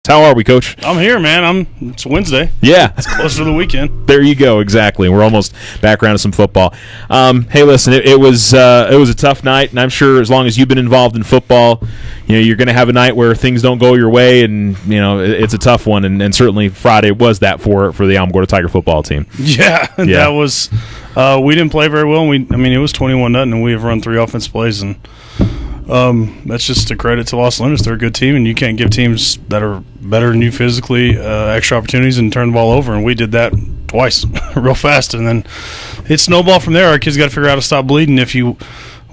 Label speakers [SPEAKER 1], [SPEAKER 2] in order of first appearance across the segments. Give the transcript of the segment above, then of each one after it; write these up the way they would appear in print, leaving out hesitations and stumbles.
[SPEAKER 1] How are we, Coach?
[SPEAKER 2] I'm here, man. It's Wednesday.
[SPEAKER 1] Yeah.
[SPEAKER 2] It's closer to the weekend.
[SPEAKER 1] There you go. Exactly. We're almost back around to some football. Hey, listen, it was a tough night, and I'm sure as long as you've been involved in football, you're going to have a night where things don't go your way, and it's a tough one. And certainly Friday was that for the Alamogordo Tiger football team.
[SPEAKER 2] Yeah. That was. We didn't play very well. It was 21-0, and we have run 3 offense plays, and that's just a credit to Los Lunas. They're a good team, and you can't give teams that are better than you physically extra opportunities and turn the ball over, and we did that twice real fast, and then it snowballed from there. Our kids got to figure out how to stop bleeding.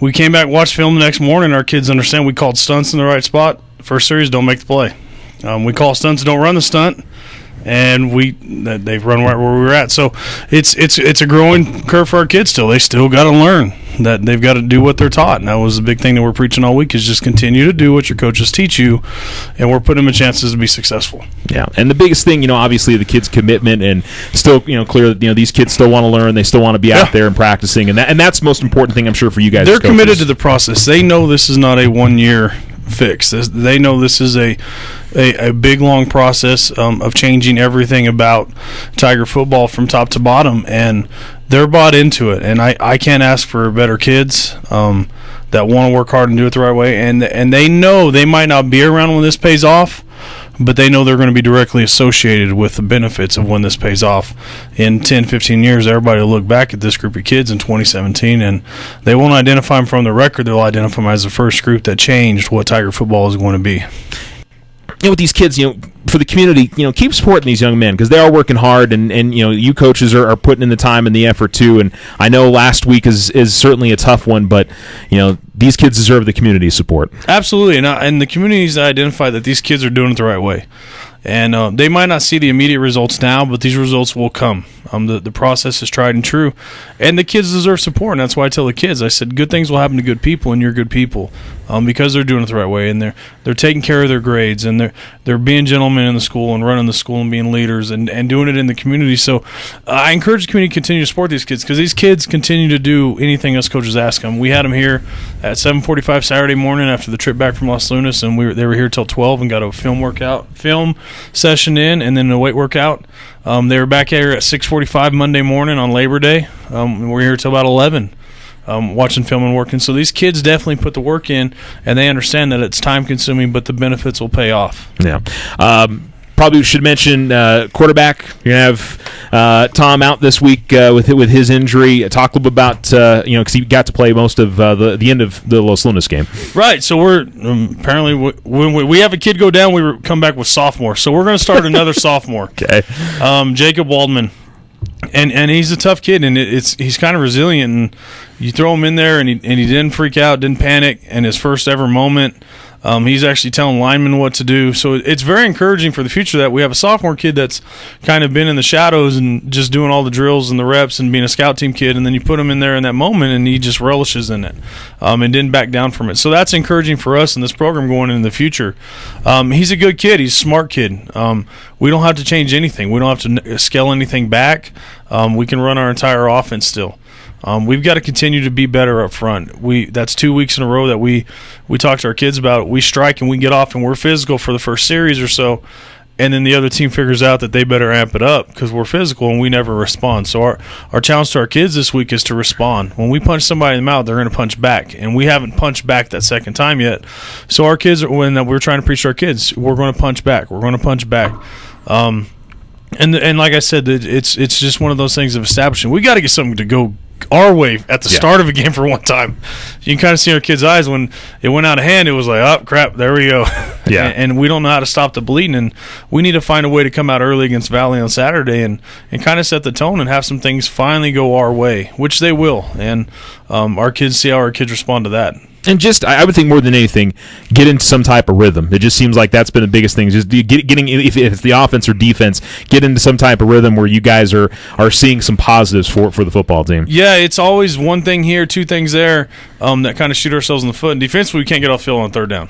[SPEAKER 2] We came back, watched film the next morning, our kids understand we called stunts in the right spot. First series, don't make the play. We call stunts, don't run the stunt, and they've run right where we were at. So it's a growing curve for our kids still. They still got to learn that they've got to do what they're taught, and that was the big thing that we're preaching all week, is just continue to do what your coaches teach you, and we're putting them in chances to be successful.
[SPEAKER 1] Yeah, and the biggest thing, obviously the kids' commitment, and still, clear that these kids still want to learn, they still want to be out there and practicing, and that's the most important thing, I'm sure, for you guys.
[SPEAKER 2] They're committed to the process. They know this is not a one-year fix. They know this is a big, long process of changing everything about Tiger football from top to bottom, and they're bought into it. And I can't ask for better kids that want to work hard and do it the right way. And they know they might not be around when this pays off, but they know they're going to be directly associated with the benefits of when this pays off. In 10, 15 years, everybody will look back at this group of kids in 2017, and they won't identify them from the record. They'll identify them as the first group that changed what Tiger football is going to be.
[SPEAKER 1] With these kids, for the community, keep supporting these young men, because they are working hard, and you coaches are putting in the time and the effort too. And I know last week is certainly a tough one, but these kids deserve the community support.
[SPEAKER 2] Absolutely, and the communities identify that these kids are doing it the right way. And they might not see the immediate results now, but these results will come. The process is tried and true. And the kids deserve support, and that's why I tell the kids, I said, good things will happen to good people, and you're good people, because they're doing it the right way, and they're taking care of their grades, and they're being gentlemen in the school and running the school and being leaders and doing it in the community. So I encourage the community to continue to support these kids, because these kids continue to do anything us coaches ask them. We had them here at 7:45 Saturday morning after the trip back from Los Lunas, and they were here till 12 and got a film session in, and then a weight workout. They were back here at 6:45 Monday morning on Labor Day. We're here till about 11, watching film and working. So these kids definitely put the work in, and they understand that it's time consuming, but the benefits will pay off.
[SPEAKER 1] Yeah. Probably should mention quarterback. You're going to have Tom out this week with his injury. Talk a little bit about, because he got to play most of the end of the Los Lunas game.
[SPEAKER 2] Right. So we're apparently, when we have a kid go down, we come back with sophomore. So we're going to start another sophomore.
[SPEAKER 1] Okay.
[SPEAKER 2] Jacob Waldman. And he's a tough kid, and he's kind of resilient. And you throw him in there, and he didn't freak out, didn't panic. And his first ever moment, he's actually telling linemen what to do. So it's very encouraging for the future that we have a sophomore kid that's kind of been in the shadows and just doing all the drills and the reps and being a scout team kid, and then you put him in there in that moment, and he just relishes in it and didn't back down from it. So that's encouraging for us in this program going into the future. He's a good kid. He's a smart kid. We don't have to change anything. We don't have to scale anything back. We can run our entire offense still. We've got to continue to be better up front. That's 2 weeks in a row that we talk to our kids about. We strike and we get off and we're physical for the first series or so, and then the other team figures out that they better amp it up because we're physical and we never respond. So our challenge to our kids this week is to respond. When we punch somebody in the mouth, they're going to punch back, and we haven't punched back that second time yet. So our kids, when we're trying to preach to our kids, we're going to punch back. We're going to punch back. And like I said, it's just one of those things of establishing. We got to get something to go our way at the start of a game for one time. You can kind of see our kids' eyes when it went out of hand. It was like, oh crap, there we go.
[SPEAKER 1] Yeah.
[SPEAKER 2] and we don't know how to stop the bleeding, and we need to find a way to come out early against Valley on Saturday and kind of set the tone and have some things finally go our way, which they will. And our kids see how our kids respond to that.
[SPEAKER 1] And just, I would think more than anything, get into some type of rhythm. It just seems like that's been the biggest thing. Just getting, if it's the offense or defense, get into some type of rhythm where you guys are seeing some positives for the football team.
[SPEAKER 2] Yeah, it's always one thing here, two things there that kind of shoot ourselves in the foot. And defensively, we can't get off field on third down.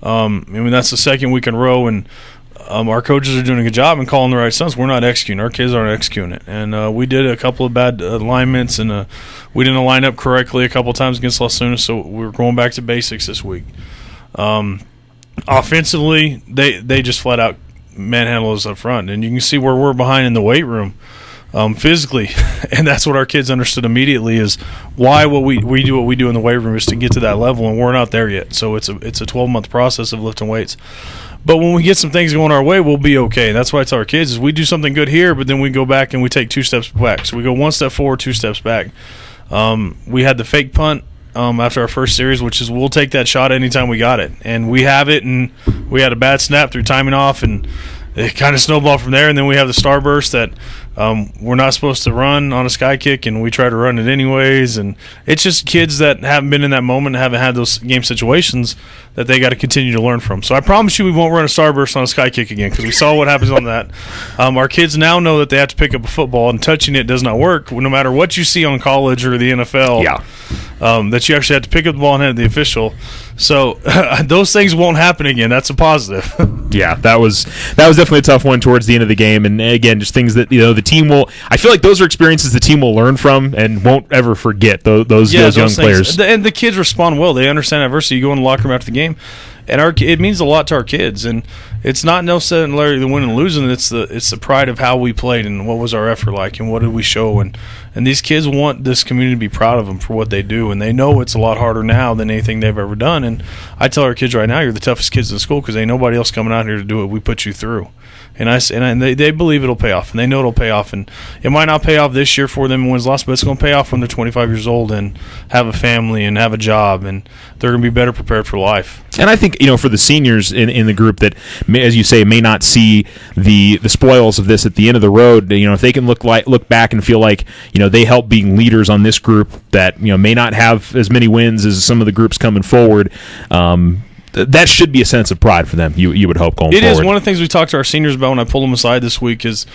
[SPEAKER 2] That's the second week in a row, and our coaches are doing a good job in calling the right stunts. We're not executing. Our kids aren't executing it. And we did a couple of bad alignments, and we didn't line up correctly a couple of times against Los Lunas, so we're going back to basics this week. Offensively, they just flat out manhandle us up front. And you can see where we're behind in the weight room physically. And that's what our kids understood immediately is why we do what we do in the weight room is to get to that level, and we're not there yet. So it's a 12-month process of lifting weights. But when we get some things going our way, we'll be okay. That's why I tell our kids is we do something good here, but then we go back and we take 2 steps back. So we go 1 step forward, 2 steps back. We had the fake punt after our first series, which is we'll take that shot anytime we got it. And we have it, and we had a bad snap through timing off, and it kind of snowballed from there. And then we have the starburst that we're not supposed to run on a sky kick, and we try to run it anyways. And it's just kids that haven't been in that moment and haven't had those game situations that they got to continue to learn from. So I promise you we won't run a starburst on a sky kick again, because we saw what happens on that. Our kids now know that they have to pick up a football, and touching it does not work no matter what you see on college or the NFL.
[SPEAKER 1] Yeah.
[SPEAKER 2] That you actually have to pick up the ball and hand it to the official. So those things won't happen again. That's a positive.
[SPEAKER 1] Yeah, that was definitely a tough one towards the end of the game. And again, just things that the team will. I feel like those are experiences the team will learn from and won't ever forget. Those young
[SPEAKER 2] things,
[SPEAKER 1] players.
[SPEAKER 2] And the kids respond well. They understand adversity. You go in the locker room after the game, and it means a lot to our kids. And it's not necessarily the win and losing. It's the pride of how we played and what was our effort like and what did we show. And these kids want this community to be proud of them for what they do, and they know it's a lot harder now than anything they've ever done. And I tell our kids right now, you're the toughest kids in school because ain't nobody else coming out here to do what we put you through. And they believe it'll pay off, and they know it'll pay off. And it might not pay off this year for them in wins loss, but it's going to pay off when they're 25 years old and have a family and have a job, and they're going to be better prepared for life.
[SPEAKER 1] And I think for the seniors in the group that, as you say, may not see the spoils of this at the end of the road, if they can look back and feel like they help being leaders on this group that may not have as many wins as some of the groups coming forward. That should be a sense of pride for them. You would hope going forward.
[SPEAKER 2] It is one of the things we talked to our seniors about when I pulled them aside this week. Is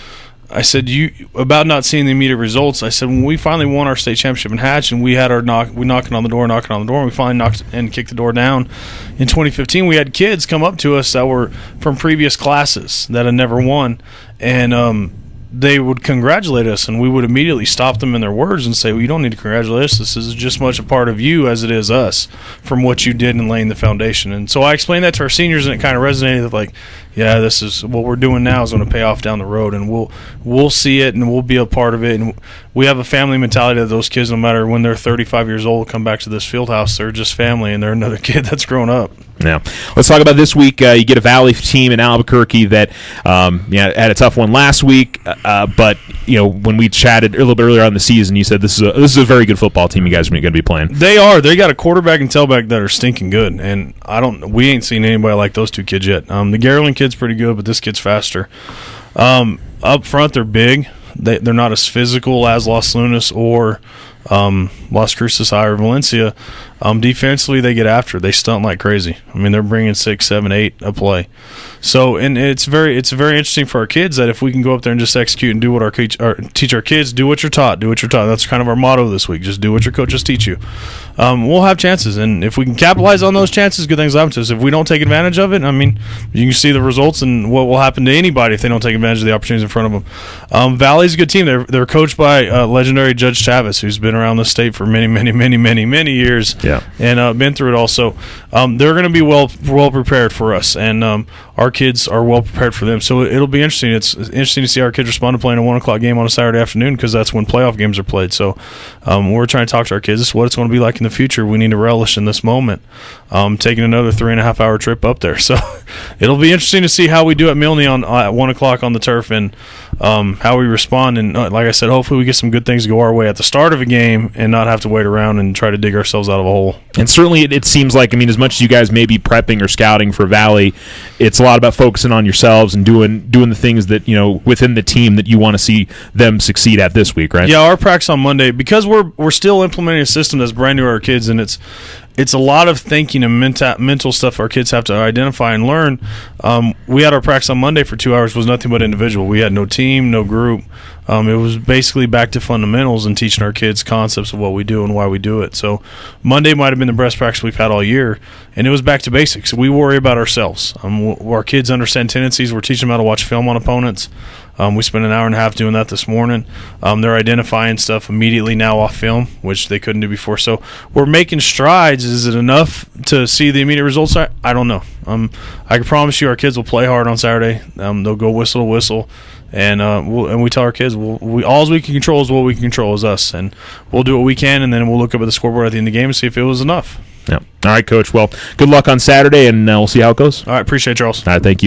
[SPEAKER 2] I said about not seeing the immediate results. I said when we finally won our state championship in Hatch and we had our knocking on the door, and we finally knocked and kicked the door down in 2015. We had kids come up to us that were from previous classes that had never won, and they would congratulate us, and we would immediately stop them in their words and say, well, you don't need to congratulate us. This is just much a part of you as it is us from what you did in laying the foundation. And so I explained that to our seniors, and it kind of resonated like, yeah, this is what we're doing now is going to pay off down the road, and we'll see it, and we'll be a part of it. And we have a family mentality that those kids, no matter when they're 35 years old, come back to this field house, they're just family, and they're another kid that's grown up.
[SPEAKER 1] Now, let's talk about this week. You get a Valley team in Albuquerque that had a tough one last week, but when we chatted a little bit earlier on in the season, you said this is a very good football team you guys are going to be playing.
[SPEAKER 2] They are. They got a quarterback and tailback that are stinking good, and we ain't seen anybody like those two kids yet. The Garland kid's pretty good, but this kid's faster. Up front, they're big. They're not as physical as Los Lunas or Las Cruces High or Valencia. Defensively, they get after it. They stunt like crazy. I mean, they're bringing 6, 7, 8 a play. So, and it's very interesting for our kids that if we can go up there and just execute and do what teach our kids, do what you're taught, do what you're taught. That's kind of our motto this week. Just do what your coaches teach you. We'll have chances, and if we can capitalize on those chances, good things will happen to us. If we don't take advantage of it, I mean, you can see the results and what will happen to anybody if they don't take advantage of the opportunities in front of them. Valley's a good team. They're coached by legendary Judge Chavez, who's been around the state for many years.
[SPEAKER 1] Yeah.
[SPEAKER 2] And been through it all. So they're going to be well prepared for us, and our kids are well prepared for them. So it'll be interesting. It's interesting to see our kids respond to playing a 1:00 game on a Saturday afternoon, because that's when playoff games are played. So we're trying to talk to our kids. This is what it's going to be like in the future. We need to relish in this moment. Taking another 3.5-hour trip up there. So it'll be interesting to see how we do at Milne at 1:00 on the turf, and how we respond. And like I said, hopefully we get some good things to go our way at the start of a game and not have to wait around and try to dig ourselves out of a hole.
[SPEAKER 1] And certainly it seems like, as much as you guys may be prepping or scouting for Valley, it's a lot about focusing on yourselves and doing the things that, within the team that you want to see them succeed at this week, right?
[SPEAKER 2] Yeah, our practice on Monday, because we're still implementing a system that's brand new to our kids, and it's a lot of thinking and mental stuff our kids have to identify and learn. We had our practice on Monday for 2 hours, was nothing but individual. We had no team, no group. It was basically back to fundamentals and teaching our kids concepts of what we do and why we do it. So Monday might have been the best practice we've had all year, and it was back to basics. We worry about ourselves. Our kids understand tendencies. We're teaching them how to watch film on opponents. We spent an hour and a half doing that this morning. They're identifying stuff immediately now off film, which they couldn't do before. So we're making strides. Is it enough to see the immediate results? I don't know. I can promise you our kids will play hard on Saturday. They'll go whistle to whistle. And we tell our kids, all we can control is what we can control is us. And we'll do what we can, and then we'll look up at the scoreboard at the end of the game and see if it was enough.
[SPEAKER 1] Yeah. All right, Coach. Well, good luck on Saturday, and we'll see how it goes.
[SPEAKER 2] All right. Appreciate it, Charles.
[SPEAKER 1] All right. Thank you.